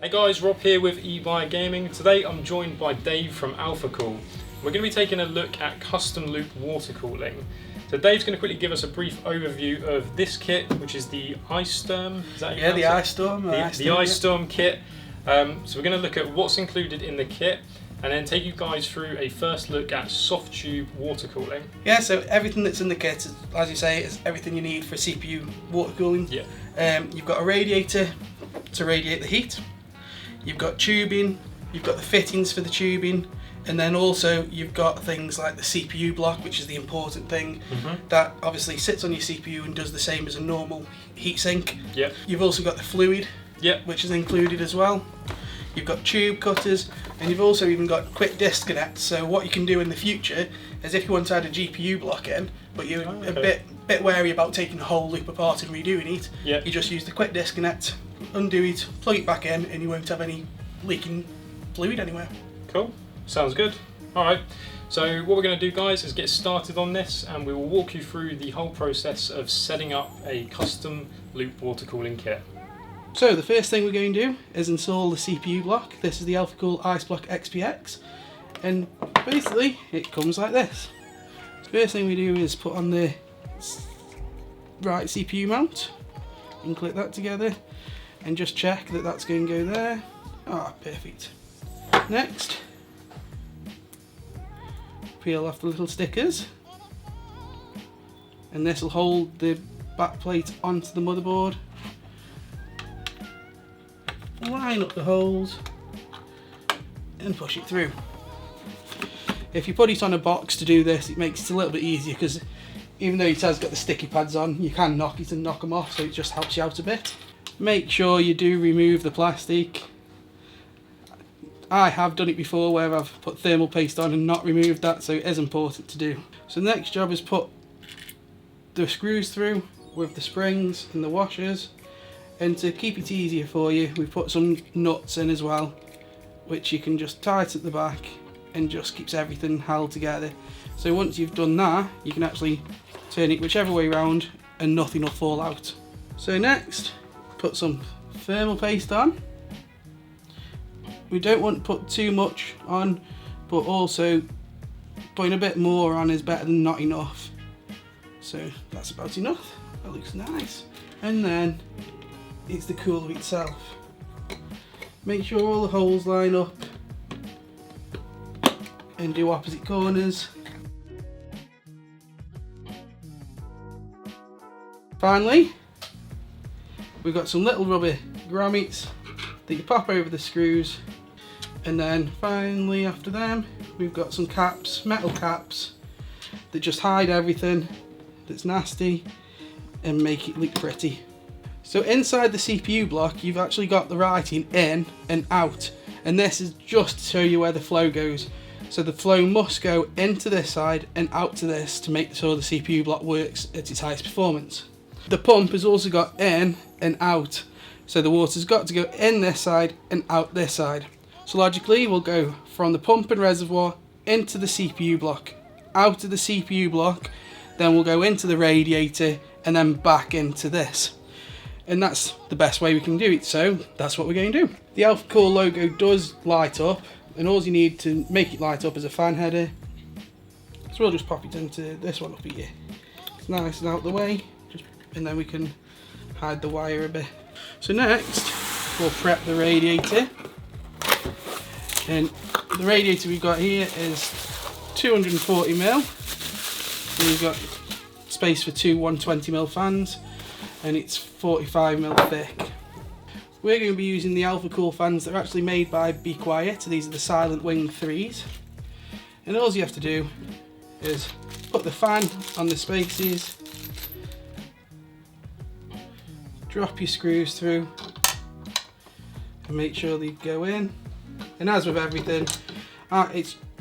Hey guys, Rob here with eBuyer Gaming. Today I'm joined by Dave from Alphacool. We're going to be taking a look at custom loop water cooling. So Dave's going to quickly give us a brief overview of this kit, which is the Eissturm. Is that the Eissturm. The Eissturm kit. So we're going to look at what's included in the kit and then take you guys through a first look at soft tube water cooling. Yeah, so everything that's in the kit, as you say, is everything you need for CPU water cooling. Yeah. You've got a radiator to radiate the heat. You've got tubing, you've got the fittings for the tubing, and then also you've got things like the CPU block, which is the important thing, that obviously sits on your CPU and does the same as a normal heatsink. Yep. You've also got the fluid, which is included as well. You've got tube cutters, and you've also even got quick disconnects. So what you can do in the future is, if you want to add a GPU block in, but you're a bit wary about taking the whole loop apart and redoing it, you just use the quick disconnect, undo it, plug it back in, and you won't have any leaking fluid anywhere. Cool, sounds good. Alright, so what we're going to do, guys, is get started on this, and we will walk you through the whole process of setting up a custom loop water cooling kit. So the first thing we're going to do is install the CPU block. This is the Alphacool Eissturm XPX, and basically it comes like this. The first thing we do is put on the right CPU mount and click that together and just check that that's going to go there. Ah, perfect. Next, peel off the little stickers, and this will hold the backplate onto the motherboard. Line up the holes and push it through. If you put it on a box to do this, it makes it a little bit easier, because even though it has got the sticky pads on, you can knock it and knock them off, so it just helps you out a bit. Make sure you do remove the plastic. I have done it before where I've put thermal paste on and not removed that, so it is important to do. So the next job is put the screws through with the springs and the washers. And to keep it easier for you, we've put some nuts in as well, which you can just tight at the back and just keeps everything held together. So once you've done that, you can actually turn it whichever way round and nothing will fall out. So next, put some thermal paste on. We don't want to put too much on, but also putting a bit more on is better than not enough. So that's about enough. That looks nice. And then it's the cooler itself. Make sure all the holes line up and do opposite corners. Finally, we've got some little rubber grommets that you pop over the screws, and then finally after them we've got some caps, metal caps, that just hide everything that's nasty and make it look pretty. So inside the CPU block, you've actually got the writing in and out, and this is just to show you where the flow goes. So the flow must go into this side and out to this to make sure the CPU block works at its highest performance. The pump has also got in and out, so the water's got to go in this side and out this side. So logically, we'll go from the pump and reservoir into the CPU block, out of the CPU block, then we'll go into the radiator and then back into this. And that's the best way we can do it, so that's what we're going to do. The Alphacool logo does light up, and all you need to make it light up is a fan header. So we'll just pop it into this one up here. It's nice and out the way, and then we can hide the wire a bit. So next, we'll prep the radiator. And the radiator we've got here is 240mm. We've got space for two 120mm fans, and it's 45mm thick. We're going to be using the Alphacool fans that are actually made by Be Quiet. These are the Silent Wing 3s. And all you have to do is put the fan on the spaces, drop your screws through, and make sure they go in. And as with everything,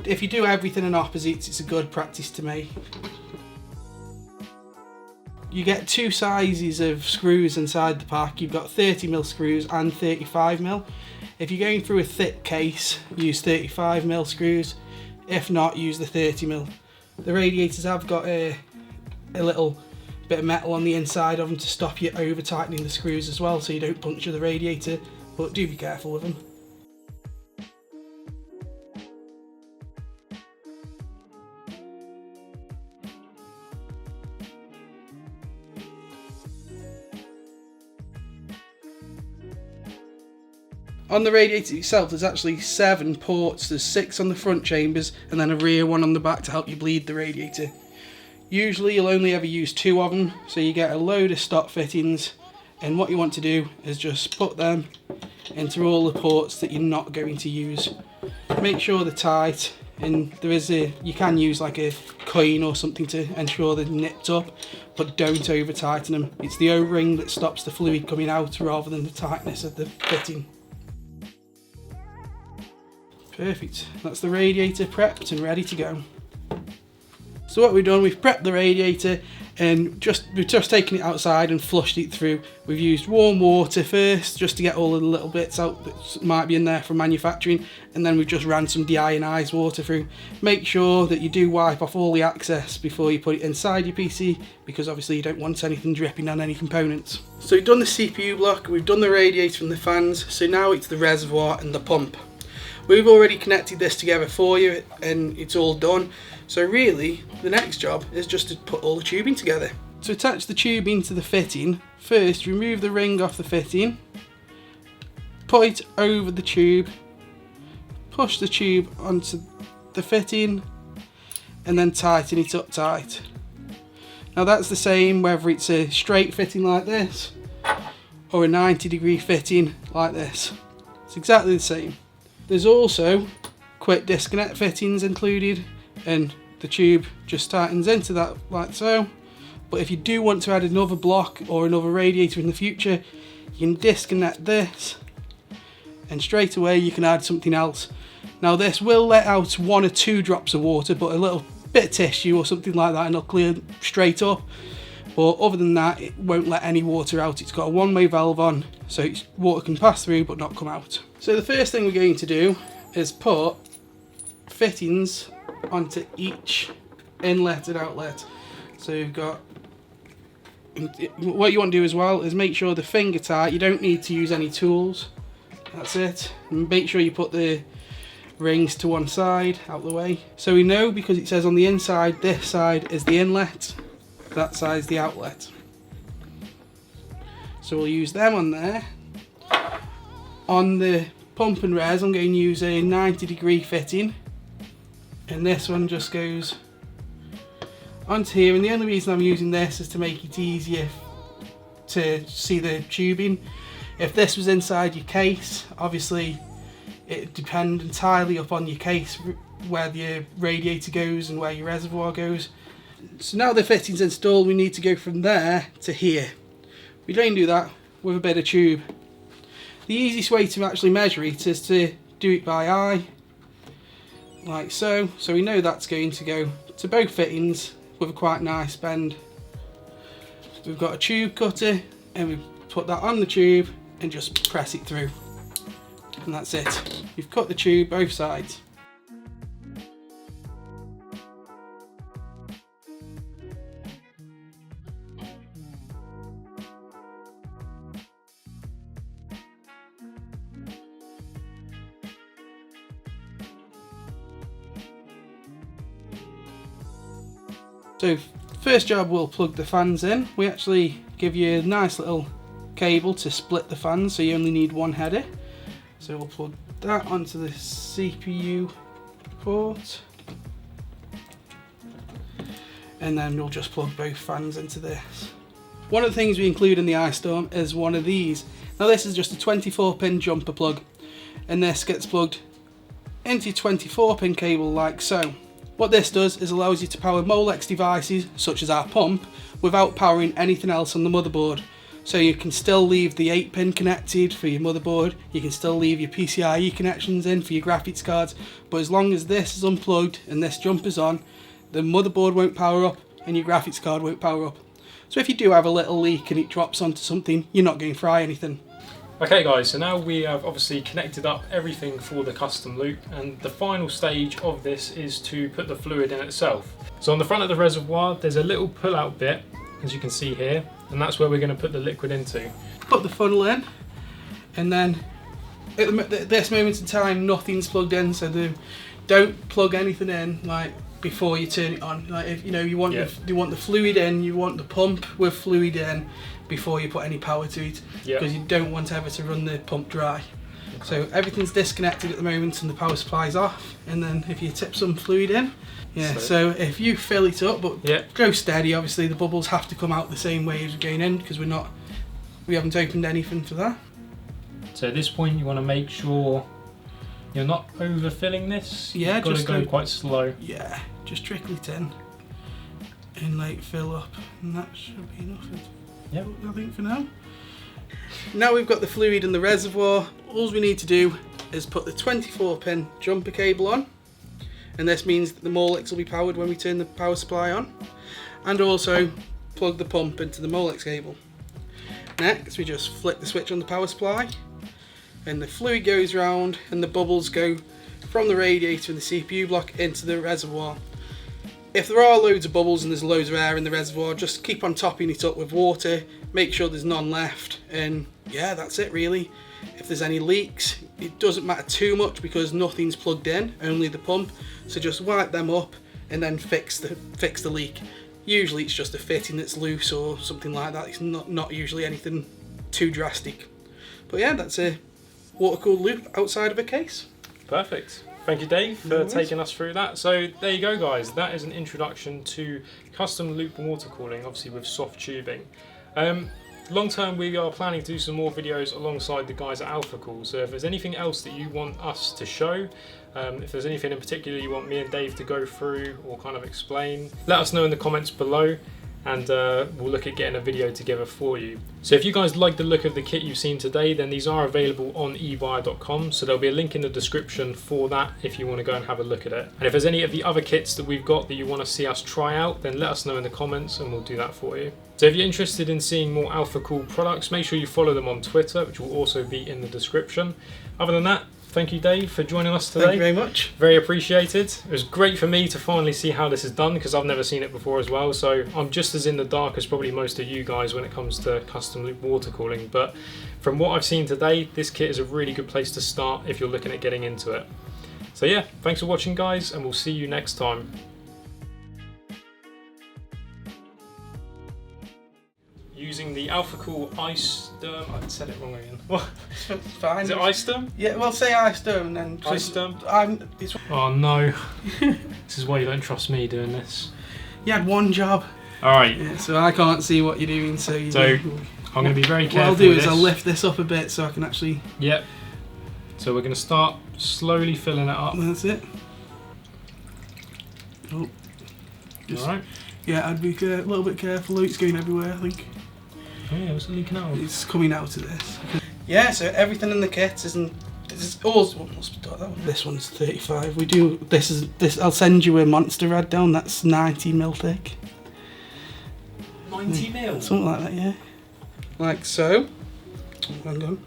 if you do everything in opposites, it's a good practice to make. You get two sizes of screws inside the pack. You've got 30mm screws and 35mm. If you're going through a thick case, use 35mm screws. If not, use the 30mm. The radiators have got a little bit of metal on the inside of them to stop you over tightening the screws as well, so you don't puncture the radiator but do be careful with them. On the radiator itself, there's actually 7 ports. There's 6 on the front chambers and then a rear one on the back to help you bleed the radiator. Usually you'll only ever use 2 of them, so you get a load of stock fittings, and what you want to do is just put them into all the ports that you're not going to use. Make sure they're tight, and you can use like a coin or something to ensure they're nipped up, but don't over tighten them. It's the O-ring that stops the fluid coming out rather than the tightness of the fitting. Perfect, that's the radiator prepped and ready to go. So what we've done, we've prepped the radiator and we've just taken it outside and flushed it through. We've used warm water first just to get all of the little bits out that might be in there from manufacturing, and then we've just ran some deionized water through. Make sure that you do wipe off all the excess before you put it inside your PC, because obviously you don't want anything dripping on any components. So we've done the CPU block, we've done the radiator and the fans, so now it's the reservoir and the pump. We've already connected this together for you and it's all done. So really, the next job is just to put all the tubing together. To attach the tubing to the fitting, first remove the ring off the fitting, put it over the tube, push the tube onto the fitting and then tighten it up tight. Now that's the same whether it's a straight fitting like this or a 90-degree fitting like this. It's exactly the same. There's also quick disconnect fittings included, and the tube just tightens into that like so. But if you do want to add another block or another radiator in the future, you can disconnect this and straight away you can add something else. Now this will let out 1 or 2 drops of water, but a little bit of tissue or something like that and it'll clear straight up. But other than that, it won't let any water out. It's got a one-way valve on, so water can pass through but not come out. So the first thing we're going to do is put fittings onto each inlet and outlet. So you've got, what you want to do as well is make sure the finger tight. You don't need to use any tools. That's it. And make sure you put the rings to one side, out the way. So we know, because it says on the inside, this side is the inlet, that side is the outlet. So we'll use them on there. On the pump and res, I'm going to use a 90-degree fitting, and this one just goes onto here, and the only reason I'm using this is to make it easier to see the tubing. If this was inside your case, obviously it depends entirely upon your case where your radiator goes and where your reservoir goes. So now the fitting's installed, we need to go from there to here. We don't do that with a bit of tube. The easiest way to actually measure it is to do it by eye, like so. So we know that's going to go to both fittings with a quite nice bend. We've got a tube cutter and we put that on the tube and just press it through. And that's it. You've cut the tube both sides. So first job, we'll plug the fans in. We actually give you a nice little cable to split the fans, so you only need one header. So we'll plug that onto the CPU port, and then we'll just plug both fans into this. One of the things we include in the Eissturm is one of these. Now this is just a 24-pin jumper plug, and this gets plugged into 24-pin cable like so. What this does is allows you to power Molex devices, such as our pump, without powering anything else on the motherboard. So you can still leave the 8-pin connected for your motherboard, you can still leave your PCIe connections in for your graphics cards, but as long as this is unplugged and this jumper's on, the motherboard won't power up and your graphics card won't power up. So if you do have a little leak and it drops onto something, you're not going to fry anything. Okay guys, so now we have obviously connected up everything for the custom loop, and the final stage of this is to put the fluid in itself. So on the front of the reservoir there's a little pull out bit, as you can see here, and that's where we're going to put the liquid into. Put the funnel in, and then at this moment in time, nothing's plugged in, so don't plug anything in like before you turn it on. Like if you want you want the fluid in, you want the pump with fluid in before you put any power to it, because you don't want ever to run the pump dry. Okay. So everything's disconnected at the moment and the power supply's off, and then if you tip some fluid in, so if you fill it up, but go steady, obviously the bubbles have to come out the same way as we're going in, because we haven't opened anything for that. So at this point you want to make sure you're not overfilling this. Yeah, you've got to go quite slow. Yeah, just trickle it in and like fill up, and that should be enough. Yep. I think for now. Now we've got the fluid in the reservoir, all we need to do is put the 24-pin jumper cable on, and this means that the Molex will be powered when we turn the power supply on, and also plug the pump into the Molex cable. Next we just flick the switch on the power supply, and the fluid goes round and the bubbles go from the radiator and the CPU block into the reservoir. If there are loads of bubbles and there's loads of air in the reservoir, just keep on topping it up with water, make sure there's none left, and yeah, that's it really. If there's any leaks, it doesn't matter too much because nothing's plugged in, only the pump, so just wipe them up and then fix the leak. Usually it's just a fitting that's loose or something like that. It's not usually anything too drastic. But yeah, that's a water-cooled loop outside of a case. Perfect. Thank you, Dave, for taking us through that. So there you go, guys. That is an introduction to custom loop water cooling, obviously with soft tubing. Long term, we are planning to do some more videos alongside the guys at Alphacool. So if there's anything else that you want us to show, if there's anything in particular you want me and Dave to go through or kind of explain, let us know in the comments below, and we'll look at getting a video together for you. So if you guys like the look of the kit you've seen today, then these are available on ebuyer.com, so there'll be a link in the description for that if you want to go and have a look at it. And if there's any of the other kits that we've got that you want to see us try out, then let us know in the comments and we'll do that for you. So if you're interested in seeing more Alphacool products, make sure you follow them on Twitter, which will also be in the description. Other than that, thank you, Dave, for joining us today. Thank you very much. Very appreciated. It was great for me to finally see how this is done, because I've never seen it before as well. So I'm just as in the dark as probably most of you guys when it comes to custom loop water cooling. But from what I've seen today, this kit is a really good place to start if you're looking at getting into it. So yeah, thanks for watching, guys, and we'll see you next time. Using the Alphacool Eissturm. I said it wrong again. What? It's fine. Is it Eissturm? Yeah, well, say Eissturm and then. Eissturm? Oh no. This is why you don't trust me doing this. You had one job. Alright. Yeah, so I can't see what you're doing, so I'm going to be very careful. What I'll do is I'll lift this up a bit so I can actually. Yep. So we're going to start slowly filling it up. That's it. Oh. Alright. Yeah, I'd be a little bit careful. It's going everywhere, I think. Oh yeah, what's it leaking out? It's coming out of this. Yeah, so everything in the kit isn't. This one's 35. We do this. I'll send you a monster rad down. That's 90mm thick. 90mm. Something like that, yeah. Like so. Hang on.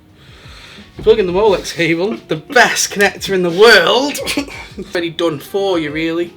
You plug in the Molex cable, the best connector in the world. Already done for you, really.